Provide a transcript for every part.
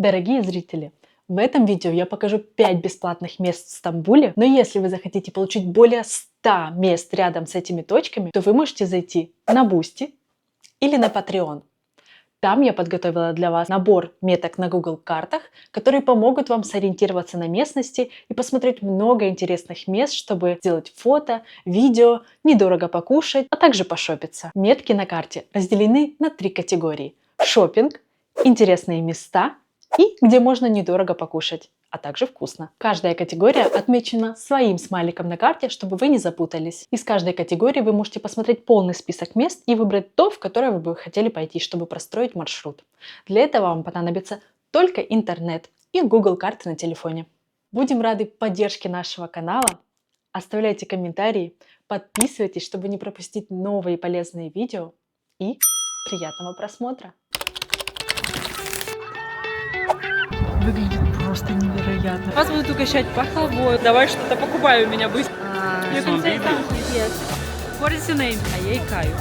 Дорогие зрители, в этом видео я покажу 5 бесплатных мест в Стамбуле, но если вы захотите получить более 100 мест рядом с этими точками, то вы можете зайти на Boosty или на Patreon. Там я подготовила для вас набор меток на Google картах, которые помогут вам сориентироваться на местности и посмотреть много интересных мест, чтобы сделать фото, видео, недорого покушать, а также пошопиться. Метки на карте разделены на 3 категории: шопинг, интересные места и где можно недорого покушать, а также вкусно. Каждая категория отмечена своим смайликом на карте, чтобы вы не запутались. Из каждой категории вы можете посмотреть полный список мест и выбрать то, в которое вы бы хотели пойти, чтобы простроить маршрут. Для этого вам понадобится только интернет и Google карты на телефоне. Будем рады поддержке нашего канала. Оставляйте комментарии, подписывайтесь, чтобы не пропустить новые полезные видео. И приятного просмотра! Выглядит просто невероятно. Вас будут угощать пахлавой. Давай что-то покупай у меня быстро. What is your name? А я икаю.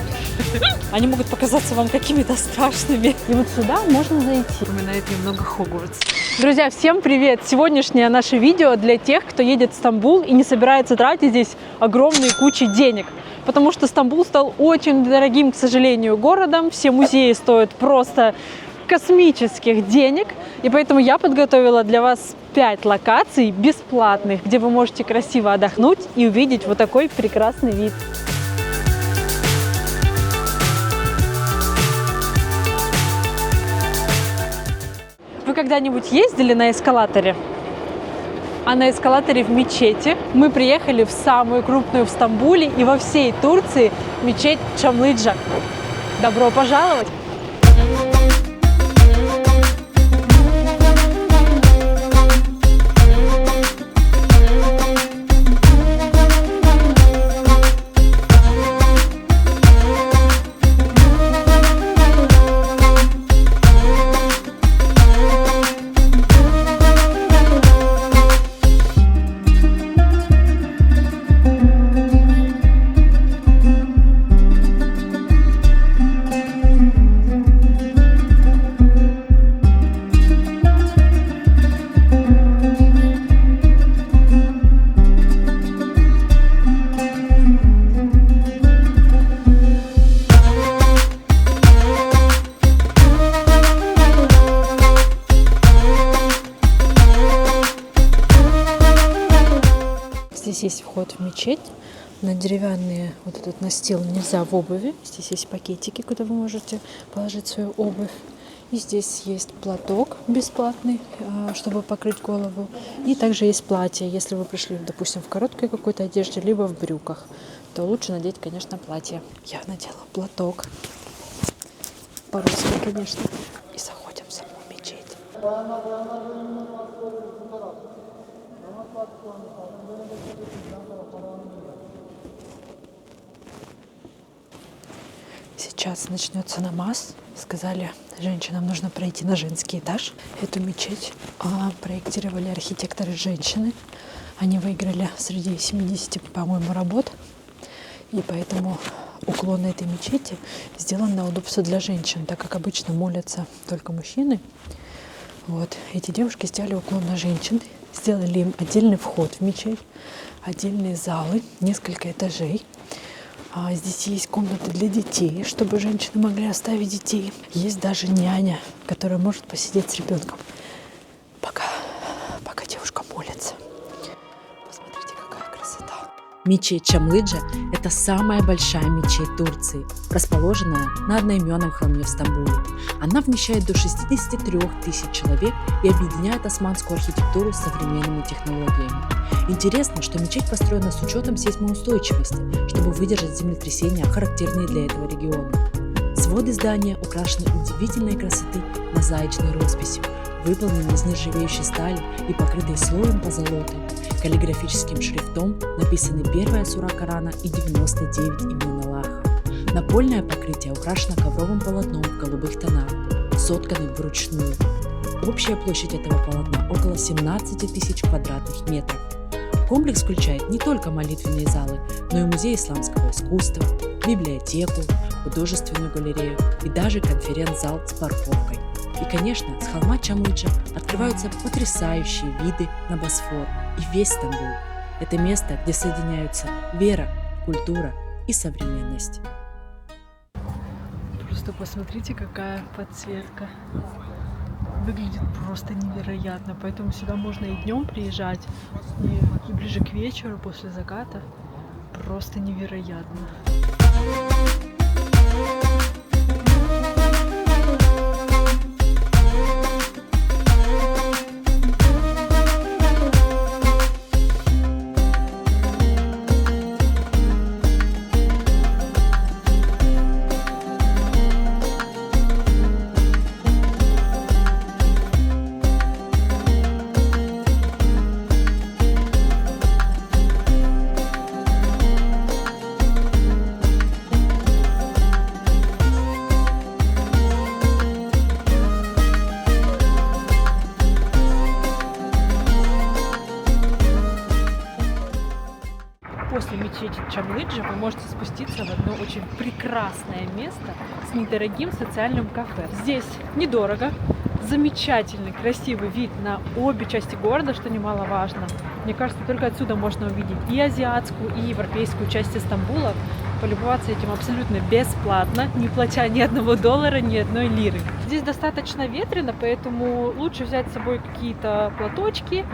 Они могут показаться вам какими-то страшными. И вот сюда можно зайти. Напоминает немного Хогвартс. Друзья, всем привет! Сегодняшнее наше видео для тех, кто едет в Стамбул и не собирается тратить здесь огромные кучи денег. Потому что Стамбул стал очень дорогим, к сожалению, городом. Все музеи стоят просто космических денег. И поэтому я подготовила для вас 5 локаций бесплатных, где вы можете красиво отдохнуть и увидеть вот такой прекрасный вид. Вы когда-нибудь ездили на эскалаторе? А на эскалаторе в мечети мы приехали в самую крупную в Стамбуле и во всей Турции мечеть Чамлыджа. Добро пожаловать! Здесь есть вход в мечеть. На деревянные вот этот настил нельзя в обуви. Здесь есть пакетики, куда вы можете положить свою обувь. И здесь есть платок бесплатный, чтобы покрыть голову. И также есть платье. Если вы пришли, допустим, в короткой какой-то одежде, либо в брюках, то лучше надеть, конечно, платье. Я надела платок. По-русски, конечно. И заходим в саму мечеть. Сейчас начнется намаз. Сказали, женщинам нужно пройти на женский этаж. Эту мечеть проектировали архитекторы женщины. Они выиграли среди 70, по-моему, работ. И поэтому уклон этой мечети сделан на удобство для женщин, так как обычно молятся только мужчины. Вот. Эти девушки сделали уклон на женщин, сделали им отдельный вход в мечеть, отдельные залы, несколько этажей. Здесь есть комнаты для детей, чтобы женщины могли оставить детей. Есть даже няня, которая может посидеть с ребенком, пока девушка молится. Посмотрите, какая красота. Мечеть Чамлыджа – это самая большая мечеть Турции, расположенная на одноименном холме в Стамбуле. Она вмещает до 63 тысяч человек и объединяет османскую архитектуру с современными технологиями. Интересно, что мечеть построена с учетом сейсмоустойчивости, чтобы выдержать землетрясения, характерные для этого региона. Своды здания украшены удивительной красоты мозаичной росписью, выполненной из нержавеющей стали и покрытой слоем позолоты. Каллиграфическим шрифтом написаны первая сура Корана и 99 имен Аллаха. Напольное покрытие украшено ковровым полотном в голубых тонах, сотканным вручную. Общая площадь этого полотна около 17 тысяч квадратных метров. Комплекс включает не только молитвенные залы, но и музей исламского искусства, библиотеку, художественную галерею и даже конференц-зал с парковкой. И, конечно, с холма Чамлыджа открываются потрясающие виды на Босфор и весь Стамбул. Это место, где соединяются вера, культура и современность. Просто посмотрите, какая подсветка. Выглядит просто невероятно. Поэтому сюда можно и днем приезжать, и ближе к вечеру, после заката. Просто невероятно. После мечети Чамлыджа вы можете спуститься в одно очень прекрасное место с недорогим социальным кафе. Здесь недорого, замечательный, красивый вид на обе части города, что немаловажно. Мне кажется, только отсюда можно увидеть и азиатскую, и европейскую части Стамбула. Полюбоваться этим абсолютно бесплатно, не платя ни $1, ни 1 лиры. Здесь достаточно ветрено, поэтому лучше взять с собой какие-то платочки,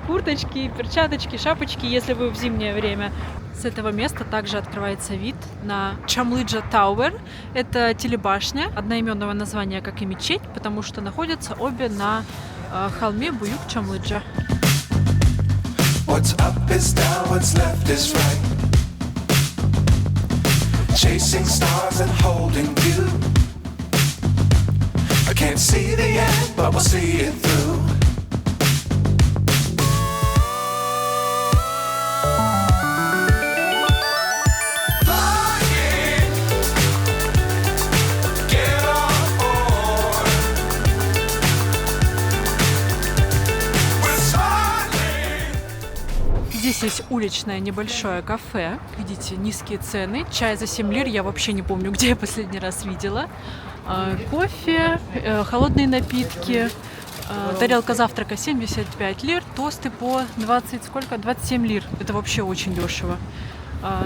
курточки, перчаточки, шапочки, если вы в зимнее время. С этого места также открывается вид на Чамлыджа Тауэр. Это телебашня, одноименного названия, как и мечеть, потому что находятся обе на холме Буюк-Чамлыджа. What's up is down, what's left is right. Chasing stars and holding you. I can't see the end, but we'll see it through. Flying, get on board. We're smiling. Здесь есть уличное небольшое кафе. Видите, низкие цены. Чай за 7 лир, я вообще не помню, где я последний раз видела. Кофе, холодные напитки, тарелка завтрака 75 лир, тосты по 27 лир. Это вообще очень дешево.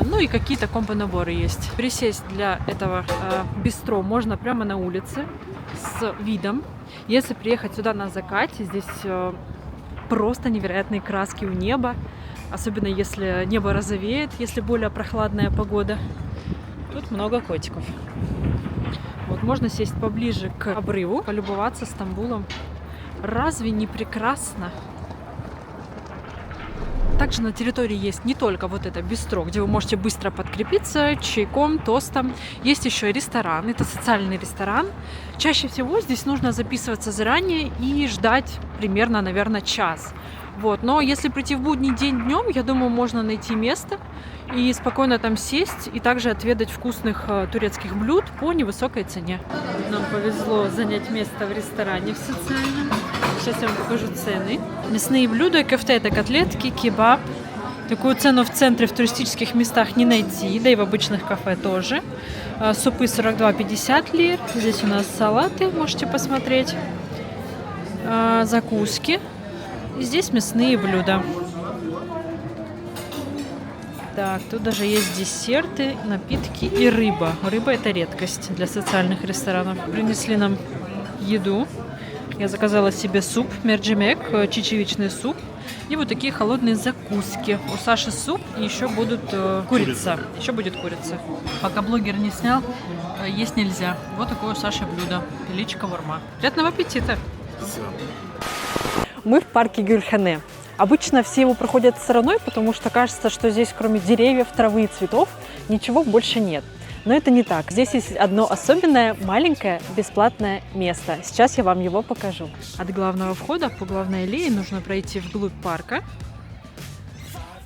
Ну и какие-то комбо-наборы есть. Присесть для этого бистро можно прямо на улице с видом. Если приехать сюда на закате, здесь просто невероятные краски у неба. Особенно если небо розовеет, если более прохладная погода. Тут много котиков. Вот можно сесть поближе к обрыву, полюбоваться Стамбулом. Разве не прекрасно? Также на территории есть не только вот это бистро, где вы можете быстро подкрепиться чайком, тостом. Есть еще и ресторан. Это социальный ресторан. Чаще всего здесь нужно записываться заранее и ждать примерно, наверное, час. Вот. Но если прийти в будний день днем, я думаю, можно найти место и спокойно там сесть и также отведать вкусных турецких блюд по невысокой цене. Нам повезло занять место в ресторане в социальном. Сейчас я вам покажу цены. Мясные блюда, кефте — это котлетки, кебаб. Такую цену в центре в туристических местах не найти, да и в обычных кафе тоже. Супы 42,50 лир. Здесь у нас салаты, можете посмотреть. Закуски. И здесь мясные блюда. Так, тут даже есть десерты, напитки и рыба. Рыба — это редкость для социальных ресторанов. Принесли нам еду. Я заказала себе суп, мерджимек, чечевичный суп. И вот такие холодные закуски. У Саши суп и еще будут курица. Еще будет курица. Пока блогер не снял, есть нельзя. Вот такое у Саши блюдо. Пиличка варма. Приятного аппетита! Мы в парке Гюльхане. Обычно все его проходят стороной, потому что кажется, что здесь кроме деревьев, травы и цветов ничего больше нет. Но это не так. Здесь есть одно особенное, маленькое, бесплатное место. Сейчас я вам его покажу. От главного входа по главной аллее нужно пройти вглубь парка.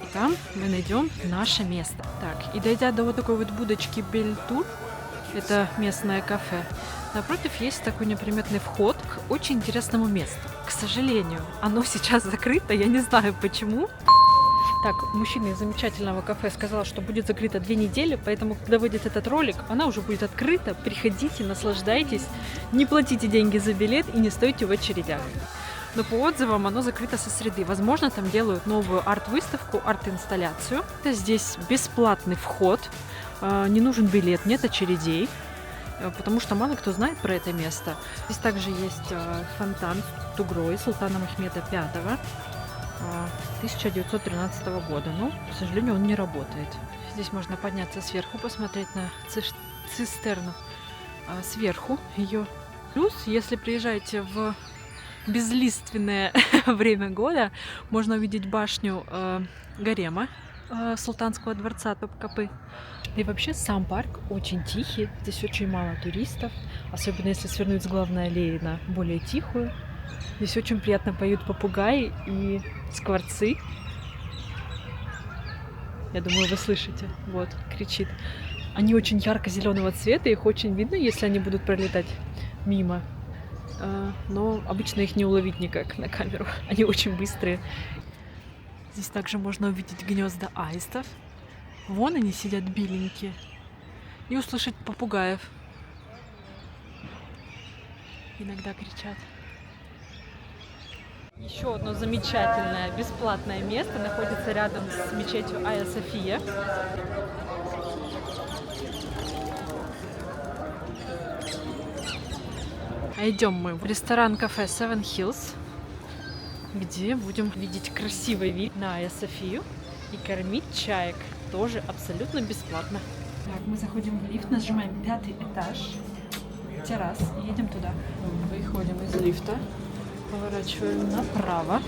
И там мы найдем наше место. Так, и дойдя до вот такой вот будочки Бельтур, это местное кафе, напротив есть такой неприметный вход к очень интересному месту. К сожалению, оно сейчас закрыто, я не знаю почему. Так, мужчина из замечательного кафе сказал, что будет закрыто 2 недели, поэтому, когда выйдет этот ролик, она уже будет открыта. Приходите, наслаждайтесь, не платите деньги за билет и не стойте в очередях. Но по отзывам оно закрыто со среды. Возможно, там делают новую арт-выставку, арт-инсталляцию. Это здесь бесплатный вход, не нужен билет, нет очередей, потому что мало кто знает про это место. Здесь также есть фонтан Тугрой Султана Мехмеда V 1913 года, но, к сожалению, он не работает. Здесь можно подняться сверху, посмотреть на цистерну сверху ее. Плюс, если приезжаете в безлиственное время года, можно увидеть башню гарема Султанского дворца Топкапы. И вообще сам парк очень тихий, здесь очень мало туристов, особенно если свернуть с главной аллеи на более тихую. Здесь очень приятно поют попугаи и скворцы. Я думаю, вы слышите. Вот, кричит. Они очень ярко-зеленого цвета, их очень видно, если они будут пролетать мимо. Но обычно их не уловить никак на камеру. Они очень быстрые. Здесь также можно увидеть гнезда аистов. Вон они сидят беленькие. И услышать попугаев. Иногда кричат. Еще одно замечательное бесплатное место находится рядом с мечетью Айя София. А идем мы в ресторан-кафе Seven Hills, где будем видеть красивый вид на Айя Софию и кормить чаек тоже абсолютно бесплатно. Так, мы заходим в лифт, нажимаем 5-й этаж, террас, и едем туда. Выходим из лифта. Поворачиваем направо.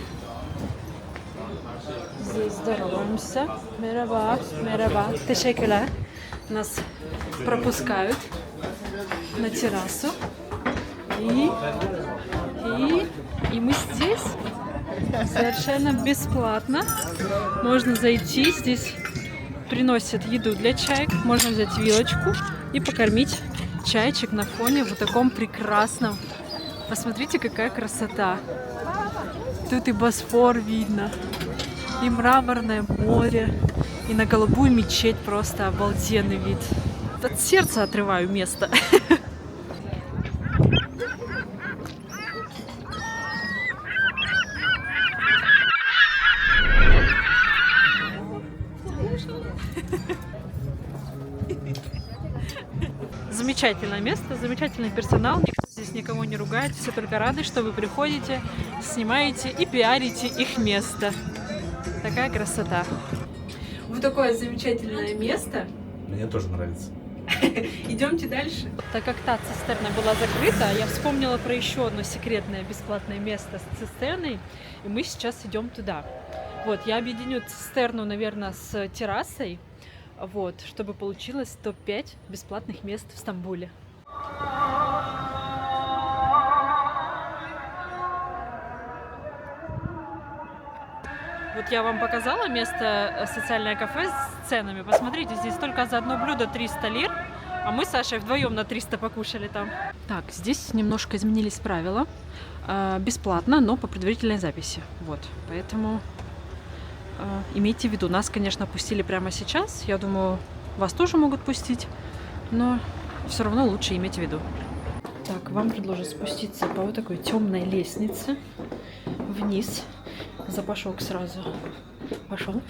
Здесь здороваемся. Мераба, мераба. Тешекеля. Нас пропускают на террасу. И мы здесь совершенно бесплатно. Можно зайти. Здесь приносят еду для чаек. Можно взять вилочку и покормить чайчик на фоне вот таком прекрасном. Посмотрите, какая красота. Тут и Босфор видно, и мраморное море, и на голубую мечеть просто обалденный вид. От сердца отрываю место. Замечательное место, замечательный персонал. Никто здесь никого не ругает, все только рады, что вы приходите, снимаете и пиарите их место. Такая красота. Вот такое замечательное место. Мне тоже нравится. Идемте дальше. Так как та цистерна была закрыта, я вспомнила про еще одно секретное бесплатное место с цистерной, и мы сейчас идем туда. Вот, я объединю цистерну, наверное, с террасой. Вот, чтобы получилось топ-5 бесплатных мест в Стамбуле. Вот я вам показала место социальное кафе с ценами. Посмотрите, здесь только за одно блюдо 300 лир, а мы с Сашей вдвоем на 300 покушали там. Так, здесь немножко изменились правила. Бесплатно, но по предварительной записи. Вот, поэтому... Имейте в виду, нас, конечно, пустили прямо сейчас. Я думаю, вас тоже могут пустить, но все равно лучше иметь в виду. Так, вам предложат спуститься по вот такой темной лестнице вниз. Запашок сразу пошел.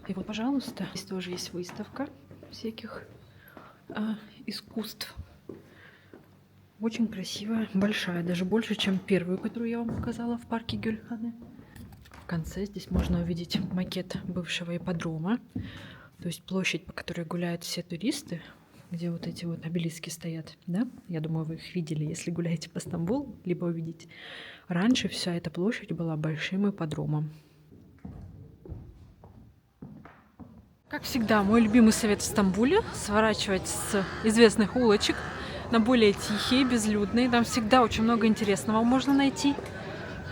И вот, пожалуйста, здесь тоже есть выставка всяких искусств. Очень красивая, большая, даже больше, чем первую, которую я вам показала в парке Гюльхане. В конце здесь можно увидеть макет бывшего ипподрома, то есть площадь, по которой гуляют все туристы, где вот эти вот обелиски стоят, да? Я думаю, вы их видели, если гуляете по Стамбулу, либо увидите. Раньше вся эта площадь была большим ипподромом. Как всегда, мой любимый совет в Стамбуле – сворачивать с известных улочек на более тихие, безлюдные. Там всегда очень много интересного можно найти,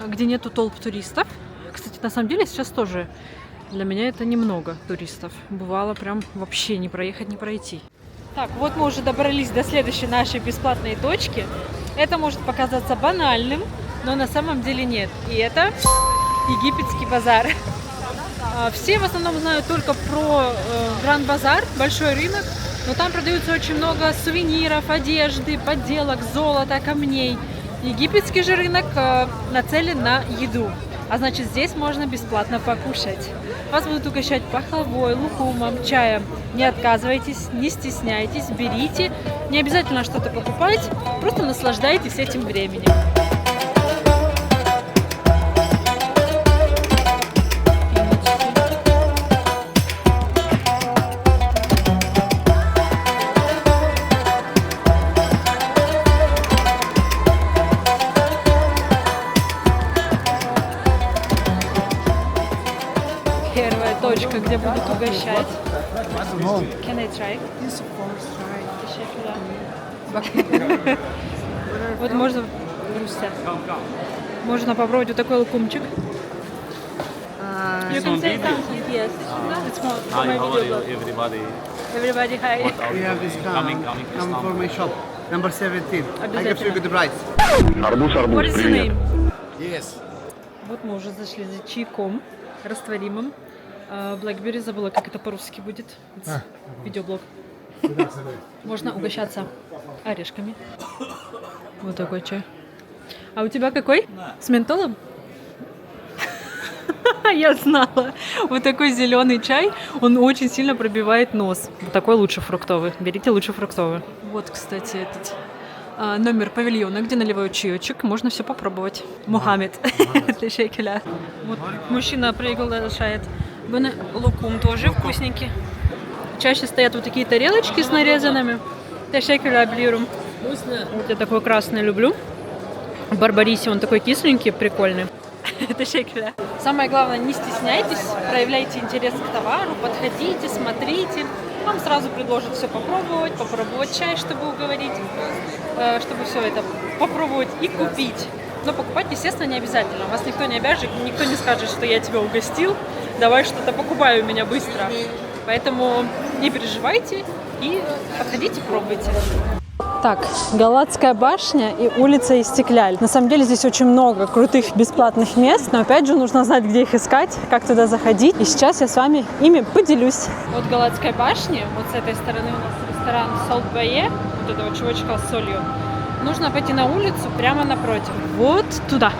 где нету толп туристов. Кстати, на самом деле сейчас тоже для меня это немного туристов. Бывало прям вообще не проехать, не пройти. Так, вот мы уже добрались до следующей нашей бесплатной точки. Это может показаться банальным, но на самом деле нет. И это Египетский базар. Все в основном знают только про Гранд-базар, большой рынок, но там продаются очень много сувениров, одежды, подделок, золота, камней. Египетский же рынок нацелен на еду, а значит здесь можно бесплатно покушать. Вас будут угощать пахлавой, лукумом, чаем. Не отказывайтесь, не стесняйтесь, берите. Не обязательно что-то покупать, просто наслаждайтесь этим временем. Первая точка, где будут угощать. Can I try? Yes, of course, try. Вот можно, можно попробовать вот такой лукумчик. You can say something, yes. It's more for my video blog. Everybody. Everybody, hi. We have this car. Coming to Come for Istanbul. my shop. Number 17. I give you good price. What is your name? Yes. Вот мы уже зашли за чайком растворимым. Blackberry, забыла, как это по-русски будет. Видеоблог. Можно угощаться орешками. Вот такой чай. А у тебя какой? С ментолом? Я знала. Вот такой зеленый чай, он очень сильно пробивает нос. Вот такой лучше фруктовый. Берите лучше фруктовый. Вот, кстати, этот номер павильона, где наливают чаечек. Можно все попробовать. Мухаммед. Тешекеля. Вот мужчина приглашает. Лукум тоже вкусненький. Чаще стоят вот такие тарелочки с нарезанными. Тешекеля блирум. Вот я такой красный люблю. В барбарисе он такой кисленький, прикольный. Тешекеля. Самое главное, не стесняйтесь, проявляйте интерес к товару, подходите, смотрите. Вам сразу предложат все попробовать чай, чтобы уговорить, чтобы все это попробовать и купить. Но покупать, естественно, не обязательно. Вас никто не обяжет, никто не скажет, что я тебя угостил, давай что-то покупай у меня быстро. Поэтому не переживайте и подходите, пробуйте. Так, Галатская башня и улица Истекляль. На самом деле здесь очень много крутых бесплатных мест, но опять же нужно знать, где их искать, как туда заходить. И сейчас я с вами ими поделюсь. Вот Галатская башня, вот с этой стороны у нас ресторан Salt Bae, вот этого чувачка с солью. Нужно пойти на улицу прямо напротив, вот туда.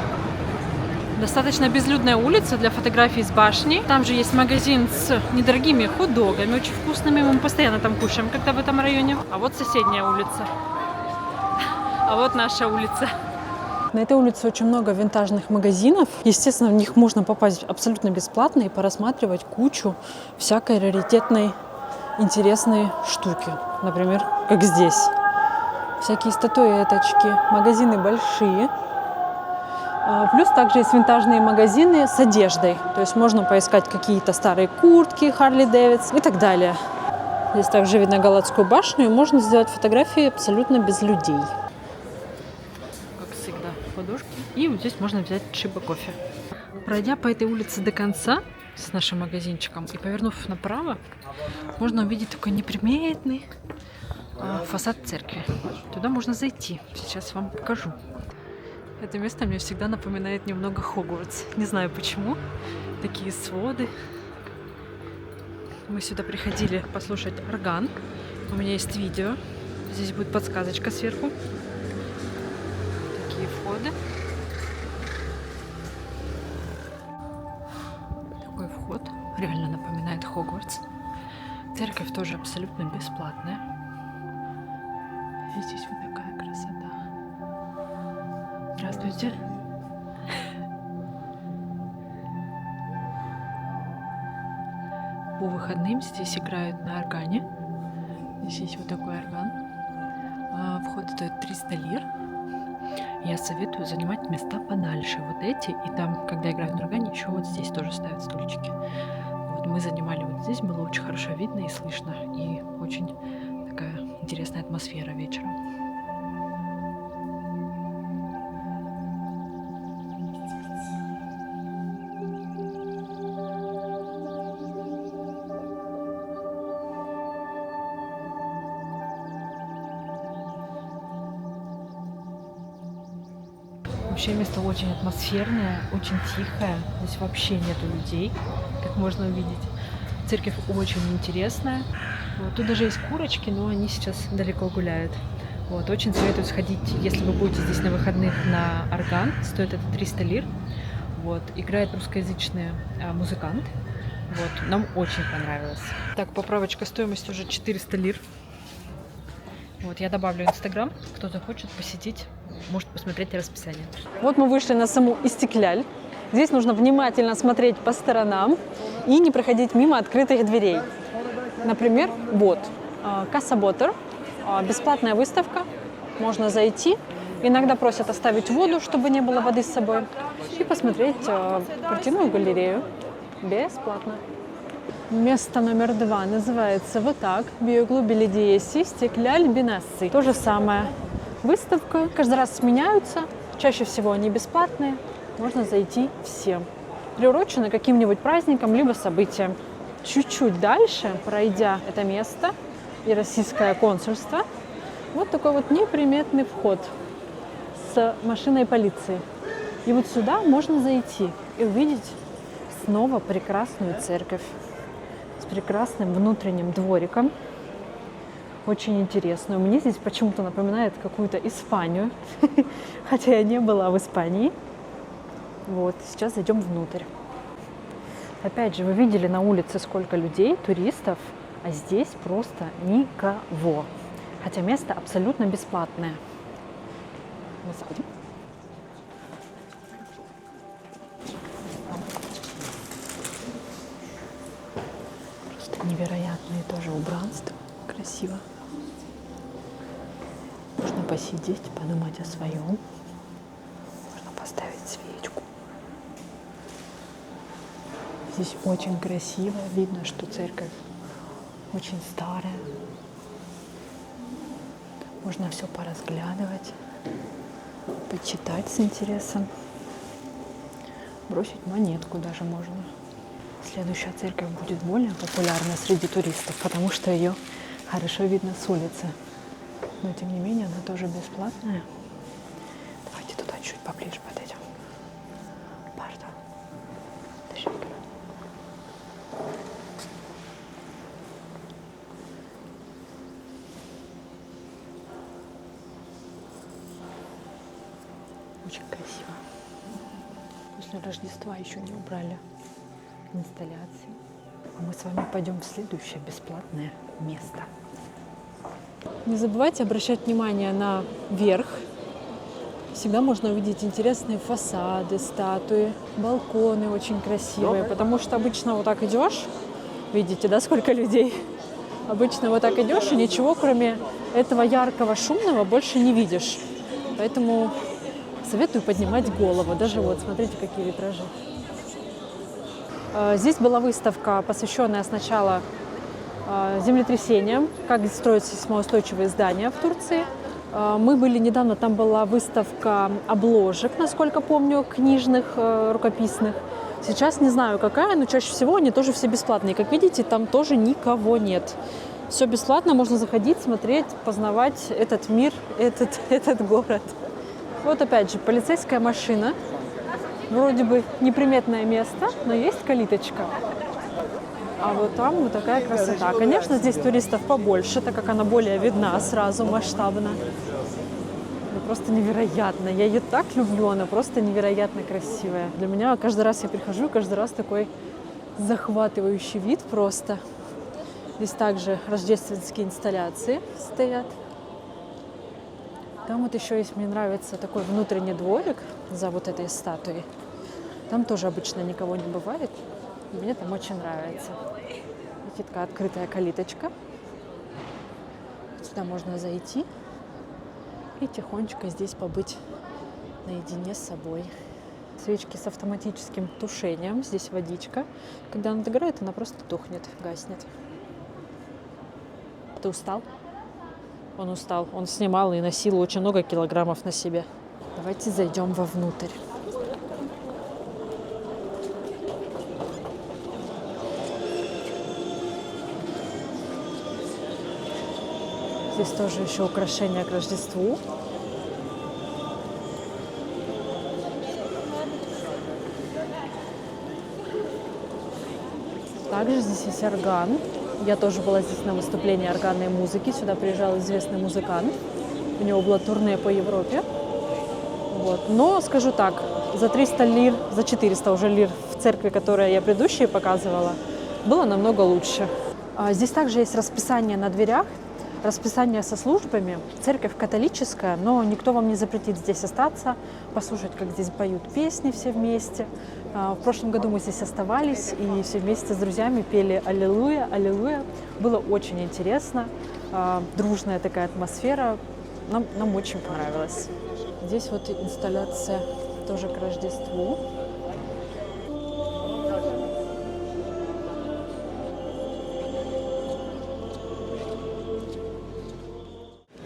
Достаточно безлюдная улица для фотографий с башни. Там же есть магазин с недорогими хот-догами, очень вкусными. Мы постоянно там кушаем, когда в этом районе. А вот соседняя улица. А вот наша улица. На этой улице очень много винтажных магазинов. Естественно, в них можно попасть абсолютно бесплатно и порассматривать кучу всякой раритетной, интересной штуки. Например, как здесь. Всякие статуэточки, магазины большие. Плюс также есть винтажные магазины с одеждой. То есть можно поискать какие-то старые куртки, Харли Дэвидсон и так далее. Здесь также видно Галатскую башню и можно сделать фотографии абсолютно без людей. Как всегда, подушки. И вот здесь можно взять шиба кофе. Пройдя по этой улице до конца с нашим магазинчиком и повернув направо, можно увидеть такой неприметный фасад церкви. Туда можно зайти. Сейчас вам покажу. Это место мне всегда напоминает немного Хогвартс. Не знаю почему. Такие своды. Мы сюда приходили послушать орган. У меня есть видео. Здесь будет подсказочка сверху. Такие входы. Такой вход. Реально напоминает Хогвартс. Церковь тоже абсолютно бесплатная. И здесь вот такая красота. Здравствуйте. По выходным здесь играют на органе. Здесь есть вот такой орган. Вход стоит 300 лир. Я советую занимать места подальше. Вот эти. И там, когда играют на органе, еще вот здесь тоже ставят стульчики. Вот мы занимали вот здесь. Было очень хорошо видно и слышно. И очень такая интересная атмосфера вечером. Вообще место очень атмосферное, очень тихое. Здесь вообще нету людей, как можно увидеть. Церковь очень интересная. Вот. Тут даже есть курочки, но они сейчас далеко гуляют. Вот. Очень советую сходить, если вы будете здесь на выходных, на орган. Стоит это 300 лир. Вот. Играет русскоязычный музыкант. Вот. Нам очень понравилось. Так, поправочка стоимости уже 400 лир. Вот, я добавлю Инстаграм. Кто захочет посетить, может посмотреть расписание. Вот мы вышли на саму Истекляль. Здесь нужно внимательно смотреть по сторонам и не проходить мимо открытых дверей. Например, вот, Касса Ботер, бесплатная выставка, можно зайти. Иногда просят оставить воду, чтобы не было воды с собой, и посмотреть картинную галерею бесплатно. Место номер 2 называется вот так. Биоглобили Диеси, Истекляль Бинасси. То же самое. Выставка. Каждый раз сменяются. Чаще всего они бесплатные. Можно зайти всем. Приурочены каким-нибудь праздником, либо событием. Чуть-чуть дальше, пройдя это место и российское консульство, вот такой вот неприметный вход с машиной полиции. И вот сюда можно зайти и увидеть снова прекрасную церковь с прекрасным внутренним двориком. Очень интересную. Мне здесь почему-то напоминает какую-то Испанию, хотя я не была в Испании. Вот, сейчас зайдем внутрь. Опять же, вы видели на улице сколько людей, туристов, а здесь просто никого. Хотя место абсолютно бесплатное. Мы заходим. Просто невероятное тоже убранство. Красиво. Можно посидеть, подумать о своем. Можно поставить свечку. Здесь очень красиво. Видно, что церковь очень старая. Можно все поразглядывать, почитать с интересом. Бросить монетку даже можно. Следующая церковь будет более популярна среди туристов, потому что ее хорошо видно с улицы. Но тем не менее она тоже бесплатная. Давайте туда чуть поближе подойдем. Пардон. Очень красиво. После Рождества еще не убрали инсталляции. А мы с вами пойдем в следующее бесплатное место. Не забывайте обращать внимание на верх. Всегда можно увидеть интересные фасады, статуи, балконы очень красивые. Потому что обычно вот так идешь, видите, да, сколько людей? Обычно вот так идешь и ничего, кроме этого яркого, шумного, больше не видишь. Поэтому советую поднимать голову. Даже вот, смотрите, какие витражи. Здесь была выставка, посвященная сначала землетрясениям, как строить сейсмоустойчивые здания в Турции. Мы были недавно, там была выставка обложек, насколько помню, книжных, рукописных. Сейчас не знаю какая, но чаще всего они тоже все бесплатные. Как видите, там тоже никого нет. Все бесплатно, можно заходить, смотреть, познавать этот мир, этот город. Вот опять же полицейская машина. Вроде бы неприметное место, но есть калиточка. А вот там вот такая красота. Конечно, здесь туристов побольше, так как она более видна сразу, масштабно. Ну, просто невероятно. Я ее так люблю, она просто невероятно красивая. Для меня каждый раз я прихожу, каждый раз такой захватывающий вид просто. Здесь также рождественские инсталляции стоят. Там вот еще есть, мне нравится такой внутренний дворик за вот этой статуей. Там тоже обычно никого не бывает. И мне там очень нравится. Видите, такая открытая калиточка. Сюда можно зайти и тихонечко здесь побыть наедине с собой. Свечки с автоматическим тушением. Здесь водичка. Когда она догорает, она просто тухнет, гаснет. Ты устал? Он устал. Он снимал и носил очень много килограммов на себе. Давайте зайдем вовнутрь. Здесь тоже еще украшения к Рождеству. Также здесь есть орган. Я тоже была здесь на выступлении органной музыки. Сюда приезжал известный музыкант. У него было турне по Европе. Вот. Но скажу так, за 300 лир, за 400 уже лир в церкви, которую я предыдущие показывала, было намного лучше. Здесь также есть расписание на дверях, расписание со службами. Церковь католическая, но никто вам не запретит здесь остаться, послушать, как здесь поют песни все вместе. В прошлом году мы здесь оставались и все вместе с друзьями пели «Аллилуйя, аллилуйя». Было очень интересно, дружная такая атмосфера. Нам очень понравилось. Здесь вот инсталляция тоже к Рождеству.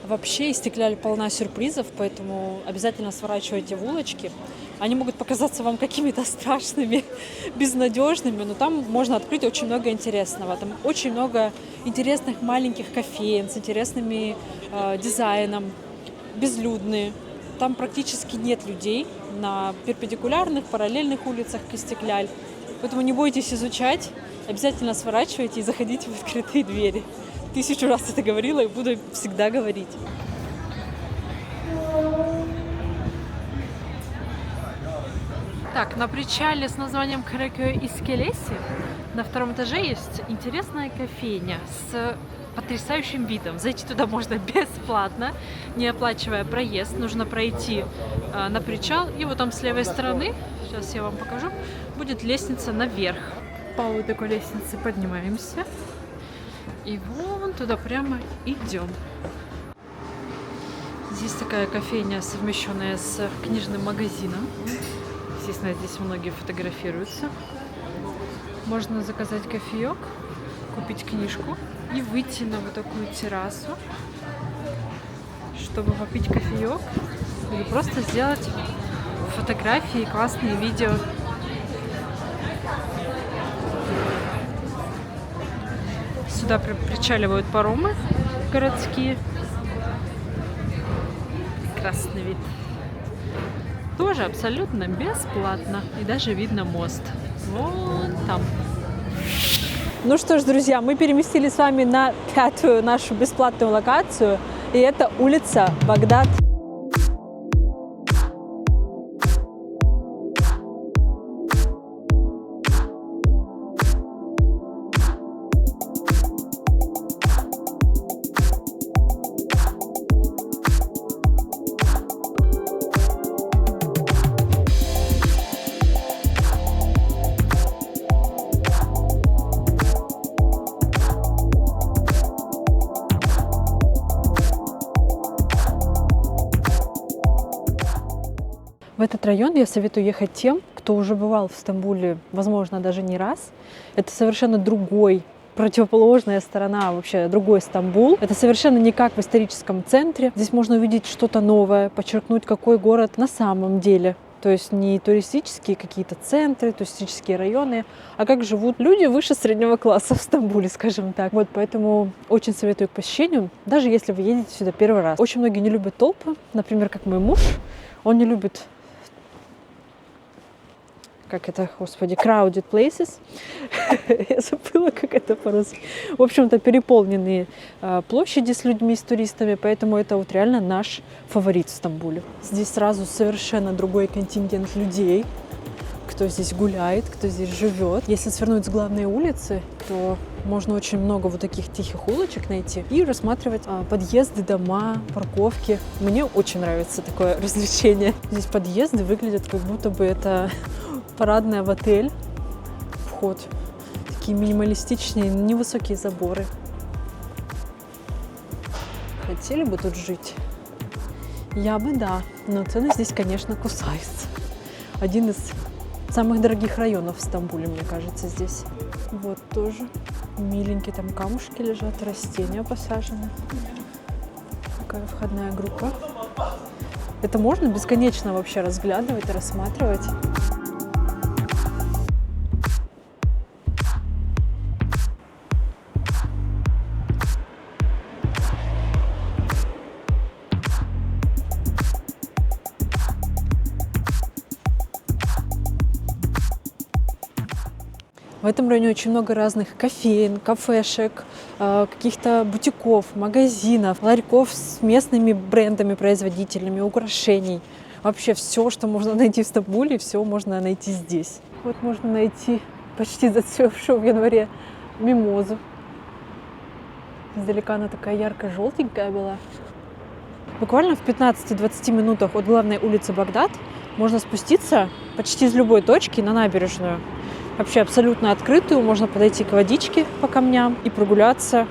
Вообще Истекляль полна сюрпризов, поэтому обязательно сворачивайте в улочки. Они могут показаться вам какими-то страшными, безнадежными, но там можно открыть очень много интересного. Там очень много интересных маленьких кофеен с интересными дизайном, безлюдные. Там практически нет людей на перпендикулярных, параллельных улицах к Истекляль. Поэтому не бойтесь изучать, обязательно сворачивайте и заходите в открытые двери. 1000 раз это говорила и буду всегда говорить. Так, на причале с названием Каракö Искелеси на втором этаже есть интересная кофейня с потрясающим видом. Зайти туда можно бесплатно, не оплачивая проезд. Нужно пройти на причал. И вот там с левой стороны, сейчас я вам покажу, будет лестница наверх. По вот такой лестнице поднимаемся. И вон туда прямо идем. Здесь такая кофейня, совмещенная с книжным магазином. Естественно, здесь многие фотографируются. Можно заказать кофеек, купить книжку и выйти на вот такую террасу, чтобы попить кофеек или просто сделать фотографии, классные видео. Сюда причаливают паромы городские. Прекрасный вид. Тоже абсолютно бесплатно. И даже видно мост. Вон там. Ну что ж, друзья, мы переместились с вами на 5-ю нашу бесплатную локацию. И это улица Багдад. В этот район я советую ехать тем, кто уже бывал в Стамбуле, возможно, даже не раз. Это совершенно другой, противоположная сторона, вообще другой Стамбул. Это совершенно не как в историческом центре. Здесь можно увидеть что-то новое, подчеркнуть, какой город на самом деле. То есть не туристические какие-то центры, туристические районы, а как живут люди выше среднего класса в Стамбуле, скажем так. Вот поэтому очень советую к посещению, даже если вы едете сюда первый раз. Очень многие не любят толпы, например, как мой муж. Он не любит, как это, господи, crowded places. Я забыла, как это по-русски. В общем-то, переполненные площади с людьми, с туристами, поэтому это вот реально наш фаворит в Стамбуле. Здесь сразу совершенно другой контингент людей, кто здесь гуляет, кто здесь живет. Если свернуть с главной улицы, то можно очень много вот таких тихих улочек найти и рассматривать подъезды, дома, парковки. Мне очень нравится такое развлечение. Здесь подъезды выглядят, как будто бы это парадная в отель. Вход. Такие минималистичные, невысокие заборы. Хотели бы тут жить? Я бы, да. Но цены здесь, конечно, кусаются. Один из самых дорогих районов в Стамбуле, мне кажется, здесь. Вот тоже миленькие там камушки лежат, растения посажены. Такая входная группа. Это можно бесконечно вообще разглядывать и рассматривать. В этом районе очень много разных кофеен, кафешек, каких-то бутиков, магазинов, ларьков с местными брендами, производителями, украшений. Вообще все, что можно найти в Стамбуле, все можно найти здесь. Вот можно найти почти зацвевшую в январе мимозу. Издалека она такая ярко-желтенькая была. Буквально в 15-20 минутах от главной улицы Багдад можно спуститься почти из любой точки на набережную. Вообще абсолютно открытую, можно подойти к водичке по камням и прогуляться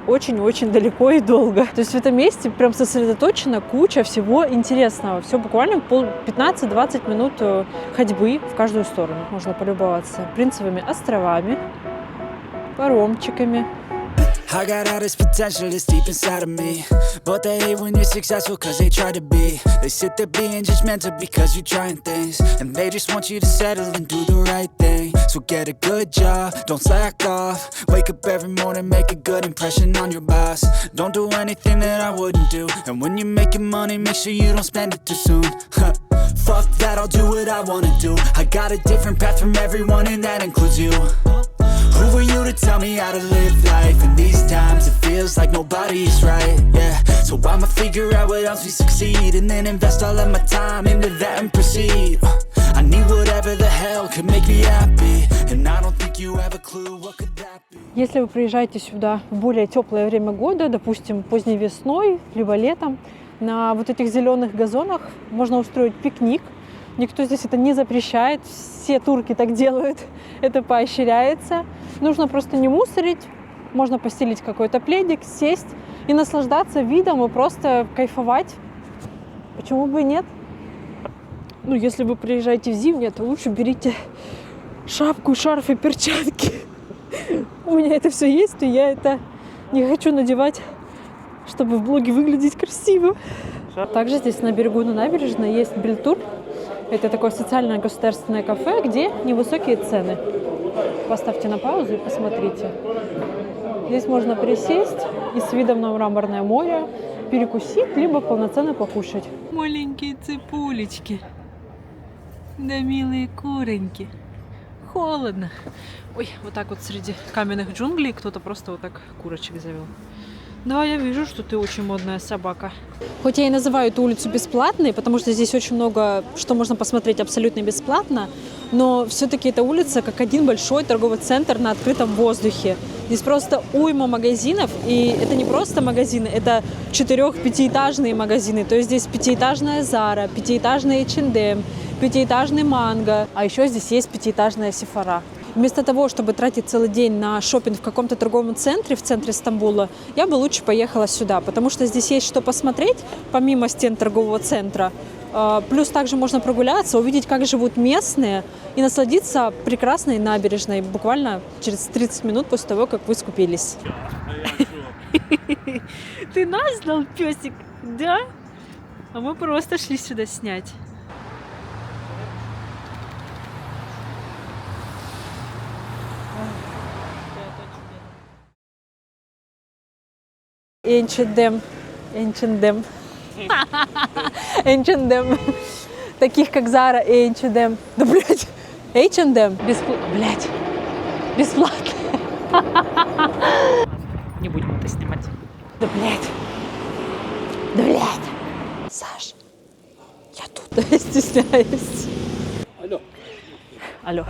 очень-очень далеко и долго. То есть в этом месте прям сосредоточена куча всего интересного. Все буквально 15-20 минут ходьбы в каждую сторону. Можно полюбоваться Принцевыми островами, паромчиками. I got all this potential that's deep inside of me, but they hate when you're successful cause they try to be. They sit there being judgmental because you're trying things, and they just want you to settle and do the right thing. So get a good job, don't slack off. Wake up every morning, make a good impression on your boss. Don't do anything that I wouldn't do, and when you're making money, make sure you don't spend it too soon. Fuck that, I'll do what I wanna do. I got a different path from everyone and that includes you. Who are you to tell me how to live life? In these times it feels like nobody's right, yeah. So I'ma figure out what else we succeed, and then invest all of my time into that and proceed. I need whatever the hell could make me happy, and I don't think you have a clue what could that be. Если вы приезжаете сюда в более теплое время года, допустим, поздней весной, либо летом, на вот этих зеленых газонах можно устроить пикник. Никто здесь это не запрещает, все турки так делают, это поощряется. Нужно просто не мусорить, можно постелить какой-то пледик, сесть и наслаждаться видом и просто кайфовать. Почему бы и нет? Ну, если вы приезжаете в зимнее, то лучше берите шапку, шарф и перчатки. У меня это все есть, и я это не хочу надевать, чтобы в блоге выглядеть красиво. Также здесь на берегу, на набережной есть Бильтур. Это такое социальное государственное кафе, где невысокие цены. Поставьте на паузу и посмотрите. Здесь можно присесть и с видом на мраморное море перекусить, либо полноценно покушать. Маленькие цыпулечки. Да милые куроньки. Холодно. Ой, вот так вот среди каменных джунглей кто-то просто вот так курочек завел. Да, я вижу, что ты очень модная собака. Хоть я и называю эту улицу бесплатной, потому что здесь очень много, что можно посмотреть абсолютно бесплатно, но все-таки эта улица как один большой торговый центр на открытом воздухе. Здесь просто уйма магазинов, и это не просто магазины, это 4-5-этажные магазины. То есть здесь 5-этажная Zara, 5-этажный H&M, 5-этажный Mango, а еще здесь есть 5-этажная Sephora. Вместо того, чтобы тратить целый день на шопинг в каком-то торговом центре, в центре Стамбула, я бы лучше поехала сюда, потому что здесь есть что посмотреть, помимо стен торгового центра. Плюс также можно прогуляться, увидеть, как живут местные, и насладиться прекрасной набережной буквально через 30 минут после того, как вы скупились. Ты нас знал, песик, да? А мы просто шли сюда снять. H&M. Таких как Zara и H&M. Да, блядь, H&M бесплатно. Не будем это снимать. Да, блядь. Саш, я тут стесняюсь. Алло.